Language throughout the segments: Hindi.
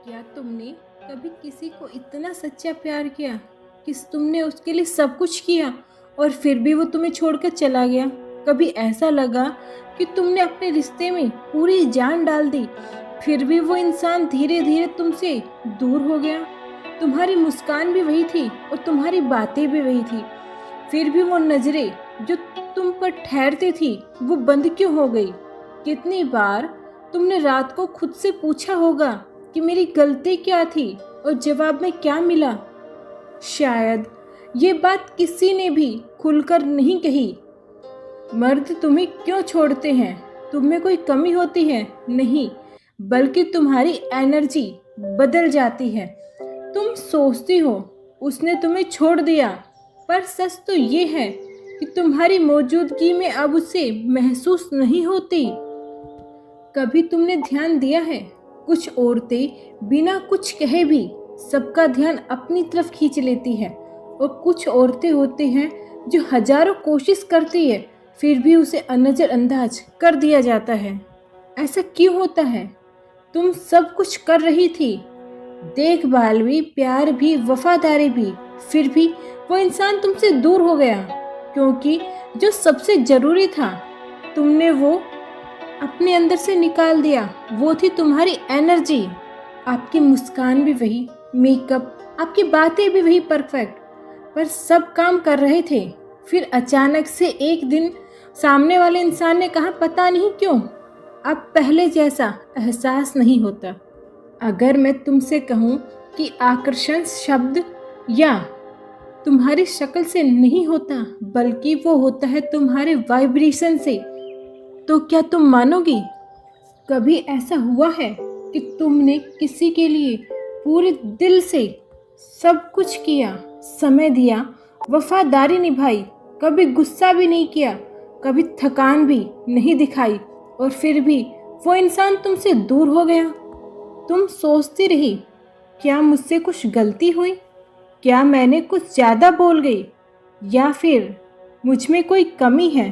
क्या तुमने कभी किसी को इतना सच्चा प्यार किया कि तुमने उसके लिए सब कुछ किया और फिर भी वो तुम्हें छोड़कर चला गया? कभी ऐसा लगा कि तुमने अपने रिश्ते में पूरी जान डाल दी, फिर भी वो इंसान धीरे धीरे तुमसे दूर हो गया? तुम्हारी मुस्कान भी वही थी और तुम्हारी बातें भी वही थी, फिर भी वो नजरें जो तुम पर ठहरती थी वो बंद क्यों हो गई? कितनी बार तुमने रात को खुद से पूछा होगा कि मेरी गलती क्या थी और जवाब में क्या मिला? शायद ये बात किसी ने भी खुलकर नहीं कही। मर्द तुम्हें क्यों छोड़ते हैं? तुम में कोई कमी होती है? नहीं, बल्कि तुम्हारी एनर्जी बदल जाती है। तुम सोचती हो उसने तुम्हें छोड़ दिया, पर सच तो ये है कि तुम्हारी मौजूदगी में अब उसे महसूस नहीं होती। कभी तुमने ध्यान दिया है, कुछ औरतें बिना कुछ कहे भी सबका ध्यान अपनी तरफ खींच लेती है, और कुछ औरतें होती हैं जो हजारों कोशिश करती है फिर भी उसे नजरअंदाज कर दिया जाता है। ऐसा क्यों होता है? तुम सब कुछ कर रही थी, देखभाल भी, प्यार भी, वफादारी भी, फिर भी वो इंसान तुमसे दूर हो गया, क्योंकि जो सबसे जरूरी था तुमने वो अपने अंदर से निकाल दिया। वो थी तुम्हारी एनर्जी। आपकी मुस्कान भी वही, मेकअप, आपकी बातें भी वही परफेक्ट, पर सब काम कर रहे थे। फिर अचानक से एक दिन सामने वाले इंसान ने कहा, पता नहीं क्यों अब पहले जैसा एहसास नहीं होता। अगर मैं तुमसे कहूँ कि आकर्षण शब्द या तुम्हारी शक्ल से नहीं होता, बल्कि वो होता है तुम्हारे वाइब्रेशन से, तो क्या तुम मानोगी? कभी ऐसा हुआ है कि तुमने किसी के लिए पूरे दिल से सब कुछ किया, समय दिया, वफादारी निभाई, कभी गुस्सा भी नहीं किया, कभी थकान भी नहीं दिखाई, और फिर भी वो इंसान तुमसे दूर हो गया? तुम सोचती रही, क्या मुझसे कुछ गलती हुई? क्या मैंने कुछ ज़्यादा बोल गई? या फिर मुझ में कोई कमी है?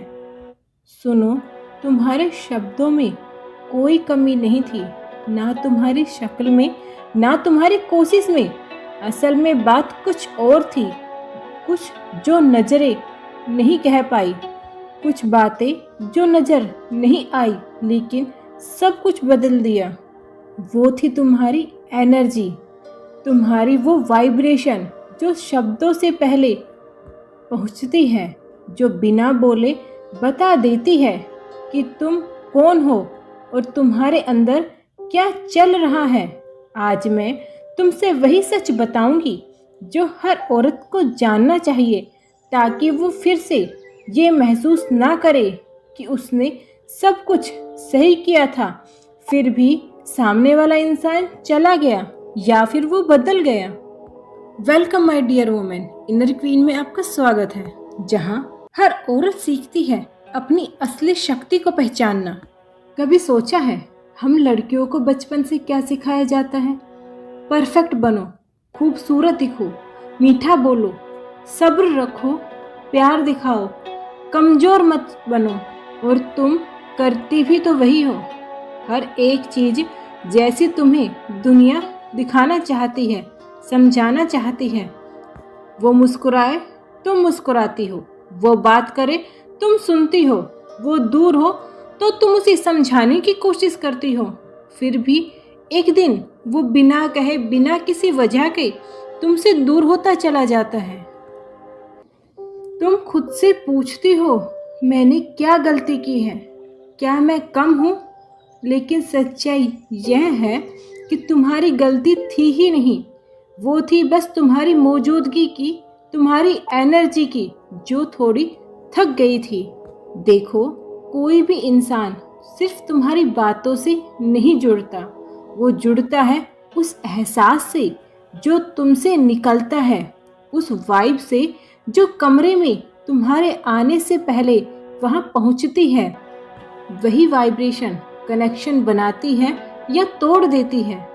सुनो, तुम्हारे शब्दों में कोई कमी नहीं थी, ना तुम्हारी शक्ल में, ना तुम्हारी कोशिश में। असल में बात कुछ और थी, कुछ जो नजरें नहीं कह पाई, कुछ बातें जो नजर नहीं आई, लेकिन सब कुछ बदल दिया। वो थी तुम्हारी एनर्जी, तुम्हारी वो वाइब्रेशन जो शब्दों से पहले पहुंचती है, जो बिना बोले बता देती है कि तुम कौन हो और तुम्हारे अंदर क्या चल रहा है। आज मैं तुमसे वही सच बताऊंगी जो हर औरत को जानना चाहिए, ताकि वो फिर से ये महसूस ना करे कि उसने सब कुछ सही किया था, फिर भी सामने वाला इंसान चला गया या फिर वो बदल गया। Welcome my dear women, inner queen में आपका स्वागत है, जहां हर औरत सीखती है अपनी असली शक्ति को पहचानना। कभी सोचा है हम लड़कियों को बचपन से क्या सिखाया जाता है? परफेक्ट बनो, खूबसूरत दिखो, मीठा बोलो, सब्र रखो, प्यार दिखाओ, कमजोर मत बनो। और तुम करती भी तो वही हो। हर एक चीज जैसी तुम्हें दुनिया दिखाना चाहती है, समझाना चाहती है। वो मुस्कुराए, तुम मुस्कुराती हो। वो बात करे, तुम सुनती हो। वो दूर हो तो तुम उसे समझाने की कोशिश करती हो। फिर भी एक दिन वो बिना कहे, बिना किसी वजह के तुमसे दूर होता चला जाता है। तुम खुद से पूछती हो, मैंने क्या गलती की है? क्या मैं कम हूँ? लेकिन सच्चाई यह है कि तुम्हारी गलती थी ही नहीं। वो थी बस तुम्हारी मौजूदगी की, तुम्हारी एनर्जी की, जो थोड़ी थक गई थी। देखो, कोई भी इंसान सिर्फ तुम्हारी बातों से नहीं जुड़ता, वो जुड़ता है उस एहसास से जो तुमसे निकलता है, उस वाइब से जो कमरे में तुम्हारे आने से पहले वहां पहुंचती है। वही वाइब्रेशन कनेक्शन बनाती है या तोड़ देती है।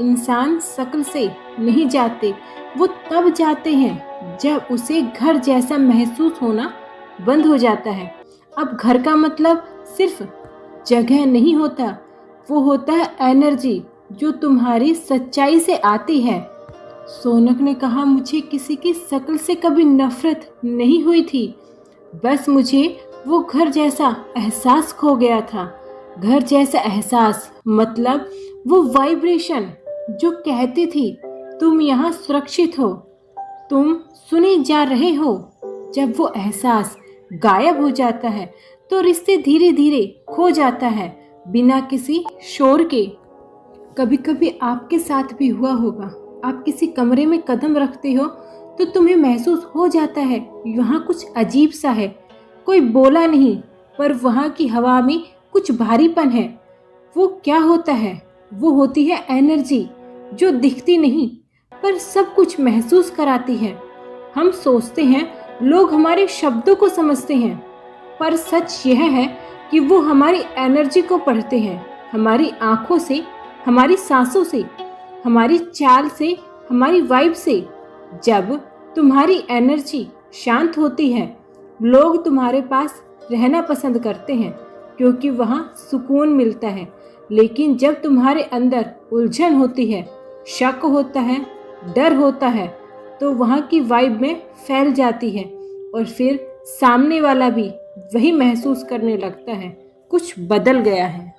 इंसान शक्ल से नहीं जाते, वो तब जाते हैं जब उसे घर जैसा महसूस होना बंद हो जाता है। अब घर का मतलब सिर्फ जगह नहीं होता, वो होता है एनर्जी, जो तुम्हारी सच्चाई से आती है। सोनक ने कहा, मुझे किसी की शक्ल से कभी नफरत नहीं हुई थी, बस मुझे वो घर जैसा एहसास खो गया था। घर जैसा एहसास मतलब वो वाइब्रेशन जो कहती थी तुम यहाँ सुरक्षित हो, तुम सुने जा रहे हो। जब वो एहसास गायब हो जाता है तो रिश्ते धीरे धीरे खो जाता है, बिना किसी शोर के। कभी कभी आपके साथ भी हुआ होगा, आप किसी कमरे में कदम रखते हो तो तुम्हें महसूस हो जाता है यहाँ कुछ अजीब सा है। कोई बोला नहीं, पर वहाँ की हवा में कुछ भारीपन है। वो क्या होता है? वो होती है एनर्जी, जो दिखती नहीं पर सब कुछ महसूस कराती है। हम सोचते हैं लोग हमारे शब्दों को समझते हैं, पर सच यह है कि वो हमारी एनर्जी को पढ़ते हैं, हमारी आंखों से, हमारी सांसों से, हमारी चाल से, हमारी वाइब से। जब तुम्हारी एनर्जी शांत होती है, लोग तुम्हारे पास रहना पसंद करते हैं क्योंकि वहाँ सुकून मिलता है। लेकिन जब तुम्हारे अंदर उलझन होती है, शक होता है, डर होता है, तो वहाँ की वाइब में फैल जाती है और फिर सामने वाला भी वही महसूस करने लगता है, कुछ बदल गया है।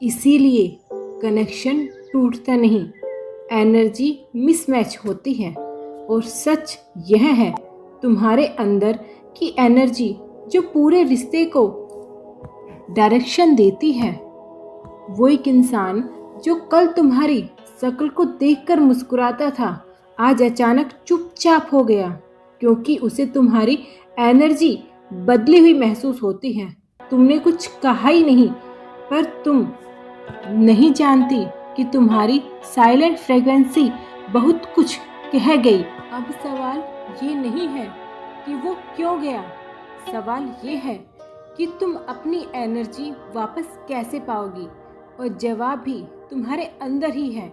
इसीलिए कनेक्शन टूटता नहीं, एनर्जी मिसमैच होती है। और सच यह है, तुम्हारे अंदर की एनर्जी जो पूरे रिश्ते को डायरेक्शन देती है। वो एक इंसान जो कल तुम्हारी शक्ल को देखकर मुस्कुराता था, आज अचानक चुपचाप हो गया क्योंकि उसे तुम्हारी एनर्जी बदली हुई महसूस होती है। तुमने कुछ कहा ही नहीं, पर तुम नहीं जानती कि तुम्हारी साइलेंट फ्रेग्रेंसी बहुत कुछ कह गई। अब सवाल ये नहीं है कि वो क्यों गया, सवाल ये है कि तुम अपनी एनर्जी वापस कैसे पाओगी। और जवाब भी तुम्हारे अंदर ही है,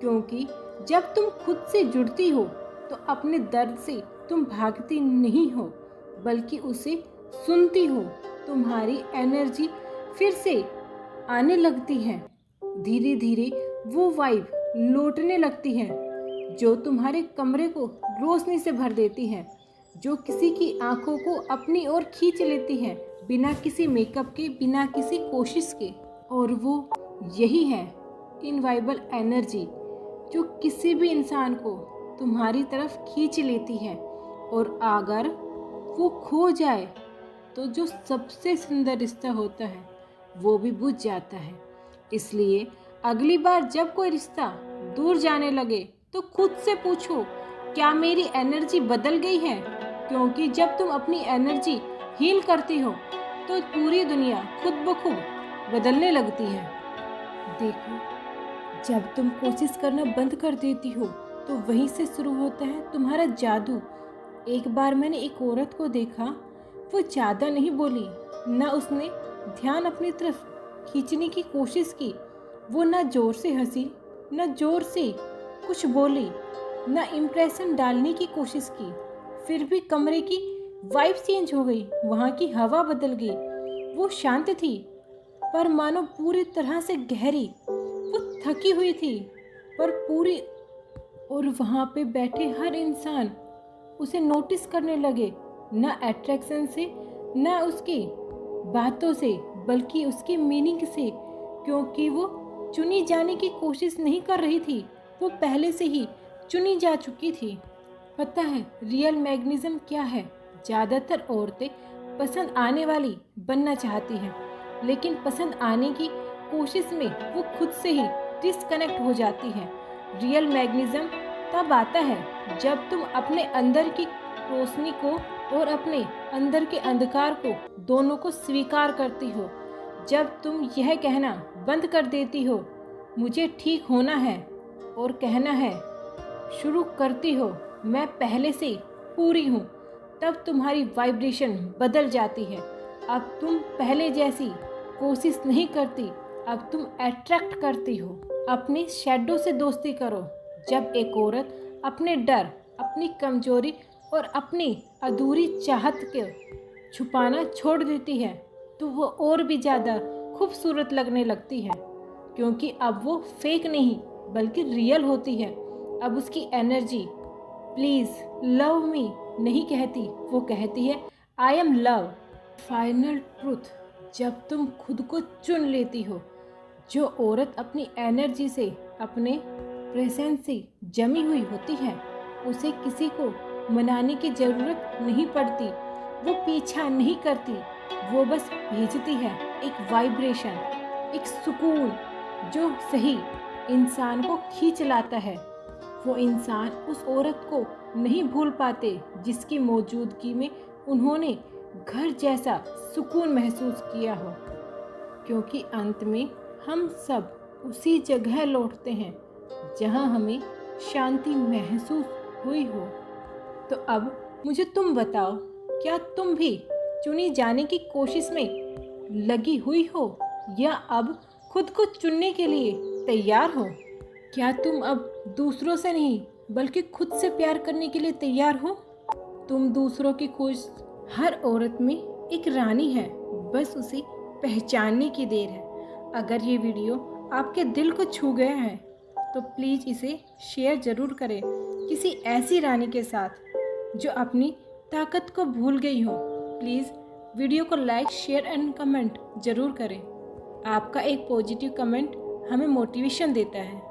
क्योंकि जब तुम खुद से जुड़ती हो तो अपने दर्द से तुम भागती नहीं हो, बल्कि उसे सुनती हो। तुम्हारी एनर्जी फिर से आने लगती है, धीरे धीरे वो वाइब लौटने लगती है जो तुम्हारे कमरे को रोशनी से भर देती है, जो किसी की आंखों को अपनी ओर खींच लेती है, बिना किसी मेकअप के, बिना किसी कोशिश के। और वो यही है इनवाइबल एनर्जी जो किसी भी इंसान को तुम्हारी तरफ खींच लेती है। और अगर वो खो जाए तो जो सबसे सुंदर रिश्ता होता है वो भी बुझ जाता है। इसलिए अगली बार जब कोई रिश्ता दूर जाने लगे तो खुद से पूछो, क्या मेरी एनर्जी बदल गई है? क्योंकि जब तुम अपनी एनर्जी हील करती हो तो पूरी दुनिया खुद ब खुद बदलने लगती है। देखो, जब तुम कोशिश करना बंद कर देती हो तो वहीं से शुरू होता है तुम्हारा जादू। एक बार मैंने एक औरत को देखा, वो ज़्यादा नहीं बोली, ना उसने ध्यान अपनी तरफ खींचने की कोशिश की। वो ना जोर से हंसी, ना जोर से कुछ बोली, ना इम्प्रेशन डालने की कोशिश की। फिर भी कमरे की वाइब चेंज हो गई, वहाँ की हवा बदल गई। वो शांत थी, पर मानो पूरी तरह से गहरी। वो थकी हुई थी, पर पूरी। और वहाँ पे बैठे हर इंसान उसे नोटिस करने लगे, ना अट्रैक्शन से, ना उसकी बातों से, बल्कि उसकी मीनिंग से। क्योंकि वो चुनी जाने की कोशिश नहीं कर रही थी, वो पहले से ही चुनी जा चुकी थी। पता है रियल मैग्नेटिज्म क्या है? ज़्यादातर औरतें पसंद आने वाली बनना चाहती हैं, लेकिन पसंद आने की कोशिश में वो खुद से ही डिस्कनेक्ट हो जाती हैं। रियल मैग्नेटिज्म तब आता है जब तुम अपने अंदर की रोशनी को और अपने अंदर के अंधकार को, दोनों को स्वीकार करती हो। जब तुम यह कहना बंद कर देती हो, मुझे ठीक होना है, और कहना है शुरू करती हो, मैं पहले से पूरी हूँ, तब तुम्हारी वाइब्रेशन बदल जाती है। अब तुम पहले जैसी कोशिश नहीं करती, अब तुम अट्रैक्ट करती हो। अपनी शैडो से दोस्ती करो। जब एक औरत अपने डर, अपनी कमजोरी और अपनी अधूरी चाहत को छुपाना छोड़ देती है तो वो और भी ज़्यादा खूबसूरत लगने लगती है, क्योंकि अब वो फेक नहीं बल्कि रियल होती है। अब उसकी एनर्जी प्लीज़ लव मी नहीं कहती, वो कहती है I am love. Final truth, जब तुम खुद को चुन लेती हो, जो औरत अपनी एनर्जी से, अपने प्रेजेंस से जमी हुई होती है, उसे किसी को मनाने की ज़रूरत नहीं पड़ती। वो पीछा नहीं करती, वो बस भेजती है एक वाइब्रेशन, एक सुकून जो सही इंसान को खींच लाता है। वो इंसान उस औरत को नहीं भूल पाते जिसकी मौजूदगी में उन्होंने घर जैसा सुकून महसूस किया हो, क्योंकि अंत में हम सब उसी जगह लौटते हैं जहां हमें शांति महसूस हुई हो। तो अब मुझे तुम बताओ, क्या तुम भी चुनी जाने की कोशिश में लगी हुई हो या अब खुद को चुनने के लिए तैयार हो? क्या तुम अब दूसरों से नहीं बल्कि खुद से प्यार करने के लिए तैयार हो? तुम दूसरों की खोज, हर औरत में एक रानी है, बस उसे पहचानने की देर है। अगर ये वीडियो आपके दिल को छू गया है तो प्लीज़ इसे शेयर ज़रूर करें किसी ऐसी रानी के साथ जो अपनी ताकत को भूल गई हो। प्लीज़ वीडियो को लाइक, शेयर एंड कमेंट ज़रूर करें। आपका एक पॉजिटिव कमेंट हमें मोटिवेशन देता है।